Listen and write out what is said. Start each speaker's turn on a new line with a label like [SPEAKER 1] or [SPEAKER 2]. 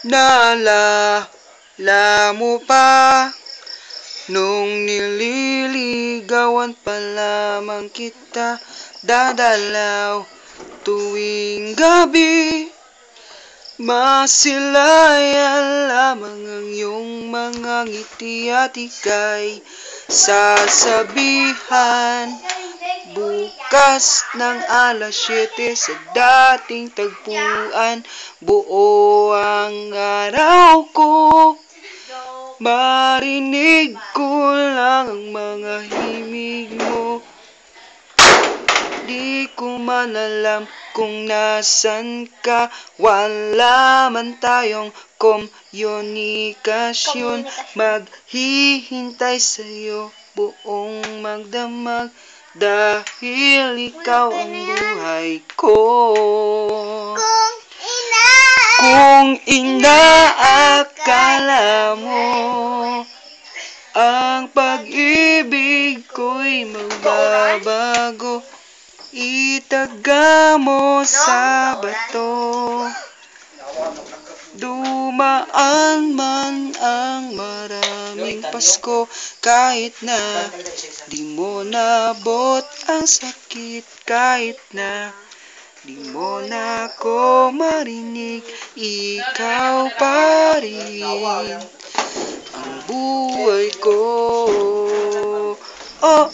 [SPEAKER 1] Naalala mo pa nung nililigawan pa lamang kita, dadalaw tuwing gabi. Masilayan lamang ang iyong mga ngiti at ika'y sasabihan bukas ng alas 7 sa dating tagpuan. Buo ang araw ko, marinig ko lang ang mga himig mo. Di ko man alam kung nasan ka, wala man tayong komunikasyon. Maghihintay sa'yo buong magdamag, dahil ikaw ang buhay ko. Kung inaakala mo ang pag-ibig ko'y magbabago, itaga mo sa bato. Dumaan man ang maraming Pasko, kahit na di mo nabot ang sakit, kahit na di mo na ako marinig, ikaw pa rin ang buhay ko. Oh,